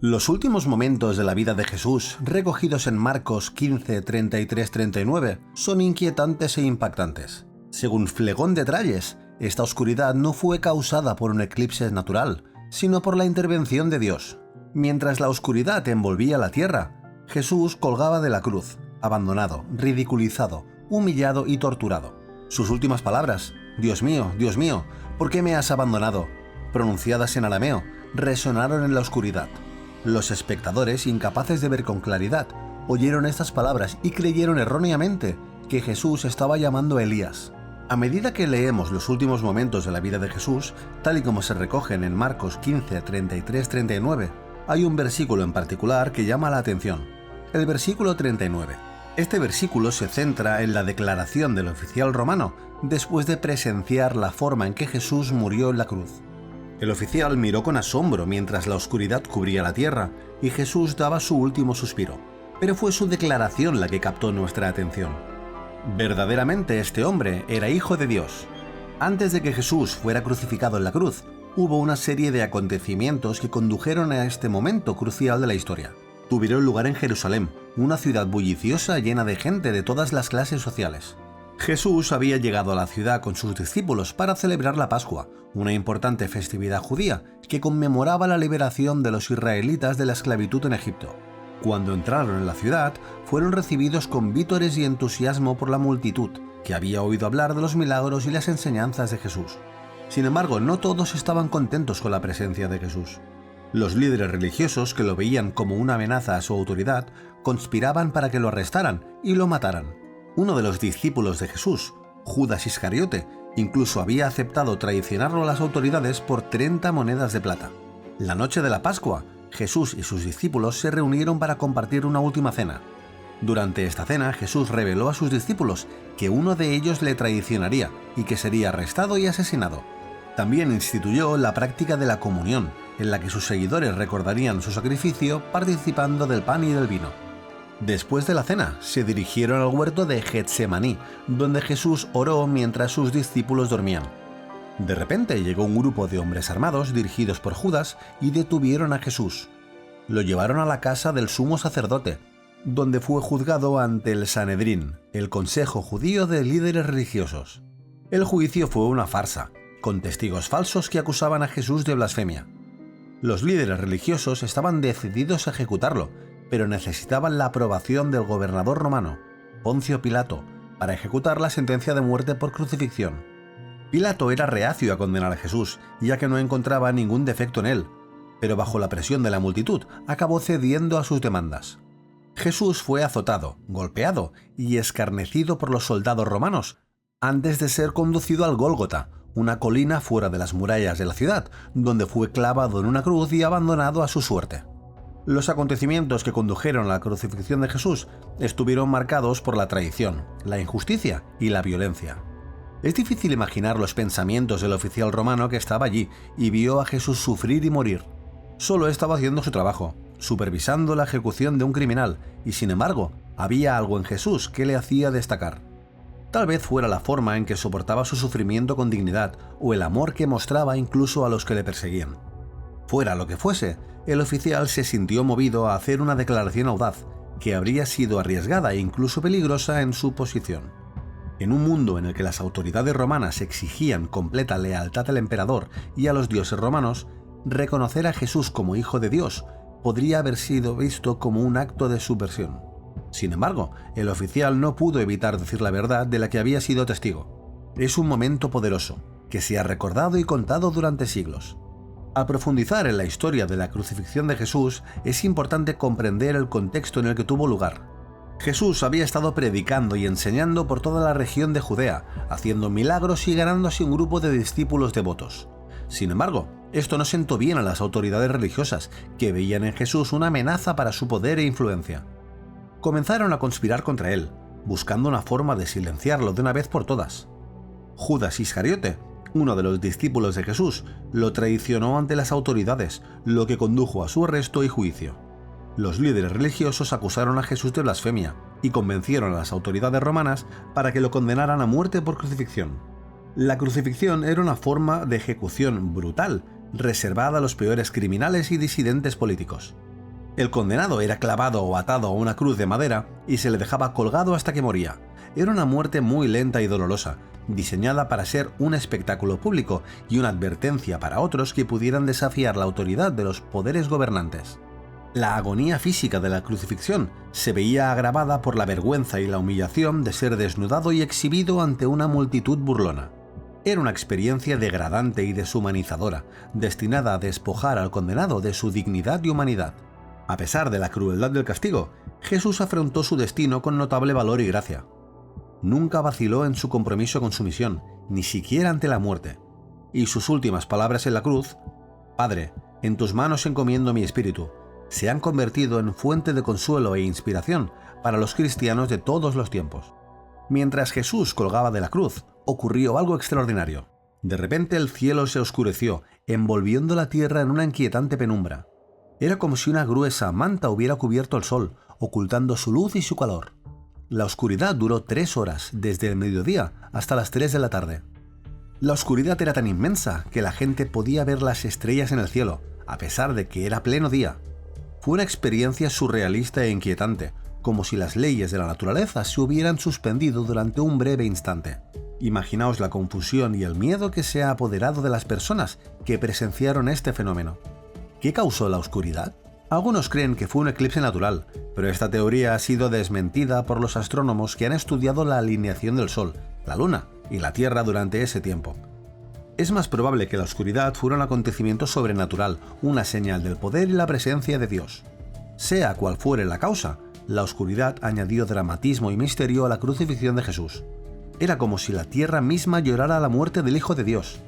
Los últimos momentos de la vida de Jesús, recogidos en Marcos 15, 33-39, son inquietantes e impactantes. Según Flegón de Tralles, esta oscuridad no fue causada por un eclipse natural, sino por la intervención de Dios. Mientras la oscuridad envolvía la tierra, Jesús colgaba de la cruz, abandonado, ridiculizado, humillado y torturado. Sus últimas palabras, Dios mío, ¿por qué me has abandonado?, pronunciadas en arameo, resonaron en la oscuridad. Los espectadores, incapaces de ver con claridad, oyeron estas palabras y creyeron erróneamente que Jesús estaba llamando a Elías. A medida que leemos los últimos momentos de la vida de Jesús, tal y como se recogen en Marcos 15, 33-39, hay un versículo en particular que llama la atención, el versículo 39. Este versículo se centra en la declaración del oficial romano después de presenciar la forma en que Jesús murió en la cruz. El oficial miró con asombro mientras la oscuridad cubría la tierra y Jesús daba su último suspiro, pero fue su declaración la que captó nuestra atención. Verdaderamente este hombre era hijo de Dios. Antes de que Jesús fuera crucificado en la cruz, hubo una serie de acontecimientos que condujeron a este momento crucial de la historia. Tuvieron lugar en Jerusalén, una ciudad bulliciosa llena de gente de todas las clases sociales. Jesús había llegado a la ciudad con sus discípulos para celebrar la Pascua, una importante festividad judía que conmemoraba la liberación de los israelitas de la esclavitud en Egipto. Cuando entraron en la ciudad, fueron recibidos con vítores y entusiasmo por la multitud, que había oído hablar de los milagros y las enseñanzas de Jesús. Sin embargo, no todos estaban contentos con la presencia de Jesús. Los líderes religiosos, que lo veían como una amenaza a su autoridad, conspiraban para que lo arrestaran y lo mataran. Uno de los discípulos de Jesús, Judas Iscariote, incluso había aceptado traicionarlo a las autoridades por 30 monedas de plata. La noche de la Pascua, Jesús y sus discípulos se reunieron para compartir una última cena. Durante esta cena, Jesús reveló a sus discípulos que uno de ellos le traicionaría y que sería arrestado y asesinado. También instituyó la práctica de la comunión, en la que sus seguidores recordarían su sacrificio participando del pan y del vino. Después de la cena, se dirigieron al huerto de Getsemaní, donde Jesús oró mientras sus discípulos dormían. De repente llegó un grupo de hombres armados dirigidos por Judas y detuvieron a Jesús. Lo llevaron a la casa del sumo sacerdote, donde fue juzgado ante el Sanedrín, el consejo judío de líderes religiosos. El juicio fue una farsa, con testigos falsos que acusaban a Jesús de blasfemia. Los líderes religiosos estaban decididos a ejecutarlo, pero necesitaban la aprobación del gobernador romano, Poncio Pilato, para ejecutar la sentencia de muerte por crucifixión. Pilato era reacio a condenar a Jesús, ya que no encontraba ningún defecto en él, pero bajo la presión de la multitud acabó cediendo a sus demandas. Jesús fue azotado, golpeado y escarnecido por los soldados romanos, antes de ser conducido al Gólgota, una colina fuera de las murallas de la ciudad, donde fue clavado en una cruz y abandonado a su suerte. Los acontecimientos que condujeron a la crucifixión de Jesús estuvieron marcados por la traición, la injusticia y la violencia. Es difícil imaginar los pensamientos del oficial romano que estaba allí y vio a Jesús sufrir y morir. Solo estaba haciendo su trabajo, supervisando la ejecución de un criminal, y sin embargo, había algo en Jesús que le hacía destacar. Tal vez fuera la forma en que soportaba su sufrimiento con dignidad o el amor que mostraba incluso a los que le perseguían. Fuera lo que fuese, el oficial se sintió movido a hacer una declaración audaz, que habría sido arriesgada e incluso peligrosa en su posición. En un mundo en el que las autoridades romanas exigían completa lealtad al emperador y a los dioses romanos, reconocer a Jesús como hijo de Dios podría haber sido visto como un acto de subversión. Sin embargo, el oficial no pudo evitar decir la verdad de la que había sido testigo. Es un momento poderoso, que se ha recordado y contado durante siglos. Al profundizar en la historia de la crucifixión de Jesús, es importante comprender el contexto en el que tuvo lugar. Jesús había estado predicando y enseñando por toda la región de Judea, haciendo milagros y ganándose un grupo de discípulos devotos. Sin embargo, esto no sentó bien a las autoridades religiosas, que veían en Jesús una amenaza para su poder e influencia. Comenzaron a conspirar contra él, buscando una forma de silenciarlo de una vez por todas. Judas Iscariote, uno de los discípulos de Jesús, lo traicionó ante las autoridades, lo que condujo a su arresto y juicio. Los líderes religiosos acusaron a Jesús de blasfemia y convencieron a las autoridades romanas para que lo condenaran a muerte por crucifixión. La crucifixión era una forma de ejecución brutal, reservada a los peores criminales y disidentes políticos. El condenado era clavado o atado a una cruz de madera y se le dejaba colgado hasta que moría. Era una muerte muy lenta y dolorosa, diseñada para ser un espectáculo público y una advertencia para otros que pudieran desafiar la autoridad de los poderes gobernantes. La agonía física de la crucifixión se veía agravada por la vergüenza y la humillación de ser desnudado y exhibido ante una multitud burlona. Era una experiencia degradante y deshumanizadora, destinada a despojar al condenado de su dignidad y humanidad. A pesar de la crueldad del castigo, Jesús afrontó su destino con notable valor y gracia. Nunca vaciló en su compromiso con su misión, ni siquiera ante la muerte. Y sus últimas palabras en la cruz, «Padre, en tus manos encomiendo mi espíritu», se han convertido en fuente de consuelo e inspiración para los cristianos de todos los tiempos. Mientras Jesús colgaba de la cruz, ocurrió algo extraordinario. De repente el cielo se oscureció, envolviendo la tierra en una inquietante penumbra. Era como si una gruesa manta hubiera cubierto el sol, ocultando su luz y su calor. La oscuridad duró 3 horas, desde el mediodía hasta las 3 de la tarde. La oscuridad era tan inmensa que la gente podía ver las estrellas en el cielo, a pesar de que era pleno día. Fue una experiencia surrealista e inquietante, como si las leyes de la naturaleza se hubieran suspendido durante un breve instante. Imaginaos la confusión y el miedo que se ha apoderado de las personas que presenciaron este fenómeno. ¿Qué causó la oscuridad? Algunos creen que fue un eclipse natural, pero esta teoría ha sido desmentida por los astrónomos que han estudiado la alineación del Sol, la Luna y la Tierra durante ese tiempo. Es más probable que la oscuridad fuera un acontecimiento sobrenatural, una señal del poder y la presencia de Dios. Sea cual fuere la causa, la oscuridad añadió dramatismo y misterio a la crucifixión de Jesús. Era como si la tierra misma llorara la muerte del Hijo de Dios.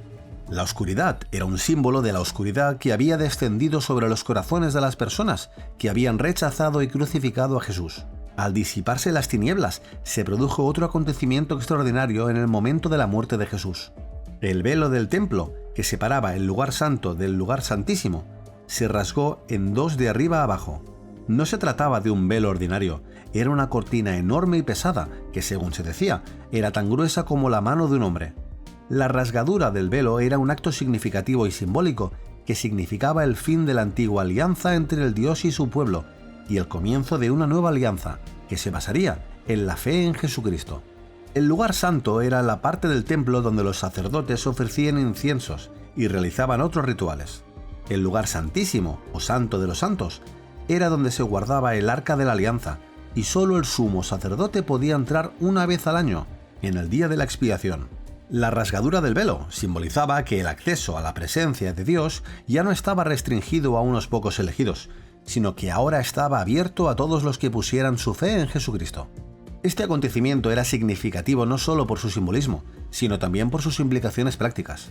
La oscuridad era un símbolo de la oscuridad que había descendido sobre los corazones de las personas que habían rechazado y crucificado a Jesús. Al disiparse las tinieblas, se produjo otro acontecimiento extraordinario en el momento de la muerte de Jesús. El velo del templo, que separaba el lugar santo del lugar santísimo, se rasgó en 2 de arriba a abajo. No se trataba de un velo ordinario, era una cortina enorme y pesada que, según se decía, era tan gruesa como la mano de un hombre. La rasgadura del velo era un acto significativo y simbólico que significaba el fin de la antigua alianza entre el Dios y su pueblo y el comienzo de una nueva alianza que se basaría en la fe en Jesucristo. El lugar santo era la parte del templo donde los sacerdotes ofrecían inciensos y realizaban otros rituales. El lugar santísimo, o santo de los santos, era donde se guardaba el arca de la alianza, y solo el sumo sacerdote podía entrar una vez al año, en el día de la expiación. La rasgadura del velo simbolizaba que el acceso a la presencia de Dios ya no estaba restringido a unos pocos elegidos, sino que ahora estaba abierto a todos los que pusieran su fe en Jesucristo. Este acontecimiento era significativo no solo por su simbolismo, sino también por sus implicaciones prácticas.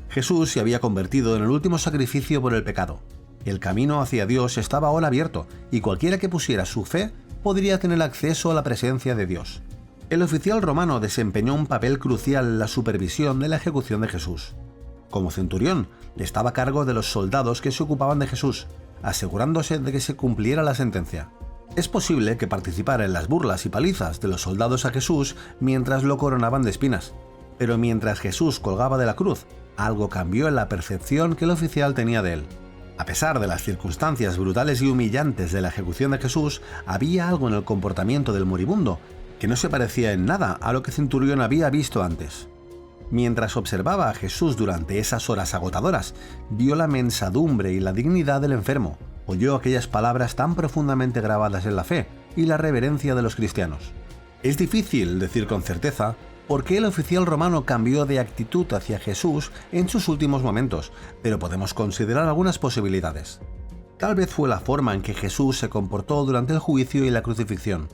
Jesús se había convertido en el último sacrificio por el pecado. El camino hacia Dios estaba ahora abierto y cualquiera que pusiera su fe podría tener acceso a la presencia de Dios. El oficial romano desempeñó un papel crucial en la supervisión de la ejecución de Jesús. Como centurión, estaba a cargo de los soldados que se ocupaban de Jesús, asegurándose de que se cumpliera la sentencia. Es posible que participara en las burlas y palizas de los soldados a Jesús mientras lo coronaban de espinas, pero mientras Jesús colgaba de la cruz, algo cambió en la percepción que el oficial tenía de él. A pesar de las circunstancias brutales y humillantes de la ejecución de Jesús, había algo en el comportamiento del moribundo que no se parecía en nada a lo que Centurión había visto antes. Mientras observaba a Jesús durante esas horas agotadoras, vio la mensadumbre y la dignidad del enfermo, oyó aquellas palabras tan profundamente grabadas en la fe y la reverencia de los cristianos. Es difícil decir con certeza por qué el oficial romano cambió de actitud hacia Jesús en sus últimos momentos, pero podemos considerar algunas posibilidades. Tal vez fue la forma en que Jesús se comportó durante el juicio y la crucifixión,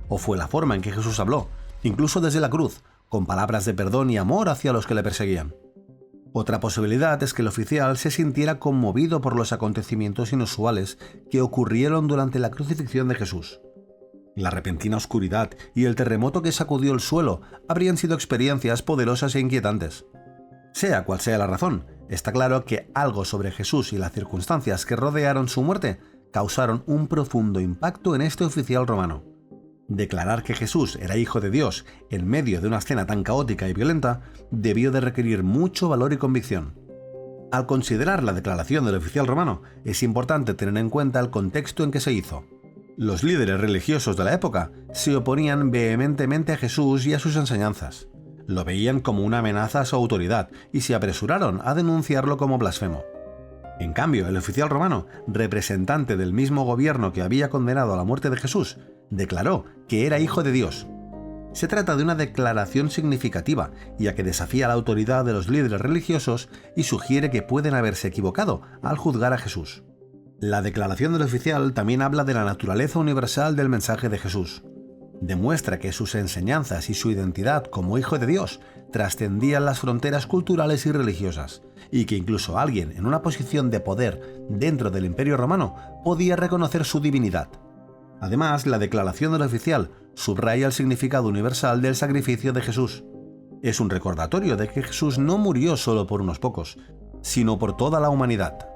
o fue la forma en que Jesús habló, incluso desde la cruz, con palabras de perdón y amor hacia los que le perseguían. Otra posibilidad es que el oficial se sintiera conmovido por los acontecimientos inusuales que ocurrieron durante la crucifixión de Jesús. La repentina oscuridad y el terremoto que sacudió el suelo habrían sido experiencias poderosas e inquietantes. Sea cual sea la razón, está claro que algo sobre Jesús y las circunstancias que rodearon su muerte causaron un profundo impacto en este oficial romano. Declarar que Jesús era hijo de Dios en medio de una escena tan caótica y violenta debió de requerir mucho valor y convicción. Al considerar la declaración del oficial romano, es importante tener en cuenta el contexto en que se hizo. Los líderes religiosos de la época se oponían vehementemente a Jesús y a sus enseñanzas. Lo veían como una amenaza a su autoridad y se apresuraron a denunciarlo como blasfemo. En cambio, el oficial romano, representante del mismo gobierno que había condenado a la muerte de Jesús, declaró que era hijo de Dios. Se trata de una declaración significativa, ya que desafía la autoridad de los líderes religiosos y sugiere que pueden haberse equivocado al juzgar a Jesús. La declaración del oficial también habla de la naturaleza universal del mensaje de Jesús. Demuestra que sus enseñanzas y su identidad como hijo de Dios trascendían las fronteras culturales y religiosas, y que incluso alguien en una posición de poder dentro del Imperio Romano podía reconocer su divinidad. Además, la declaración del oficial subraya el significado universal del sacrificio de Jesús. Es un recordatorio de que Jesús no murió solo por unos pocos, sino por toda la humanidad.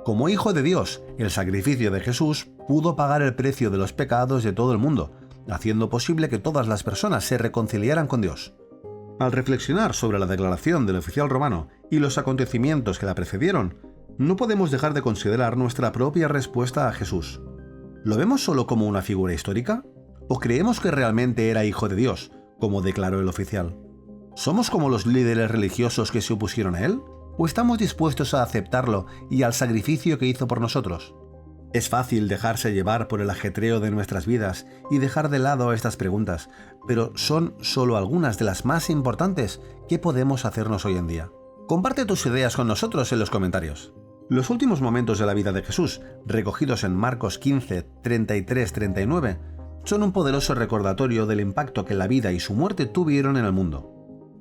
Como hijo de Dios, el sacrificio de Jesús pudo pagar el precio de los pecados de todo el mundo, haciendo posible que todas las personas se reconciliaran con Dios. Al reflexionar sobre la declaración del oficial romano y los acontecimientos que la precedieron, no podemos dejar de considerar nuestra propia respuesta a Jesús. ¿Lo vemos solo como una figura histórica? ¿O creemos que realmente era hijo de Dios, como declaró el oficial? ¿Somos como los líderes religiosos que se opusieron a él? ¿O estamos dispuestos a aceptarlo y al sacrificio que hizo por nosotros? Es fácil dejarse llevar por el ajetreo de nuestras vidas y dejar de lado estas preguntas, pero son solo algunas de las más importantes que podemos hacernos hoy en día. Comparte tus ideas con nosotros en los comentarios. Los últimos momentos de la vida de Jesús, recogidos en Marcos 15, 33-39, son un poderoso recordatorio del impacto que la vida y su muerte tuvieron en el mundo.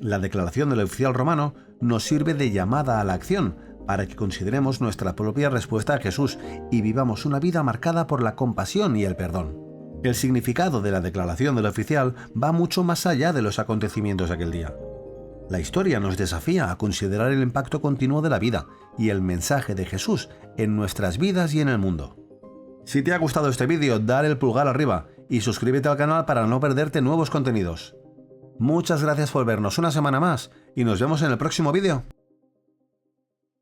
La declaración del oficial romano nos sirve de llamada a la acción para que consideremos nuestra propia respuesta a Jesús y vivamos una vida marcada por la compasión y el perdón. El significado de la declaración del oficial va mucho más allá de los acontecimientos de aquel día. La historia nos desafía a considerar el impacto continuo de la vida y el mensaje de Jesús en nuestras vidas y en el mundo. Si te ha gustado este vídeo, dale el pulgar arriba y suscríbete al canal para no perderte nuevos contenidos. Muchas gracias por vernos una semana más y nos vemos en el próximo vídeo.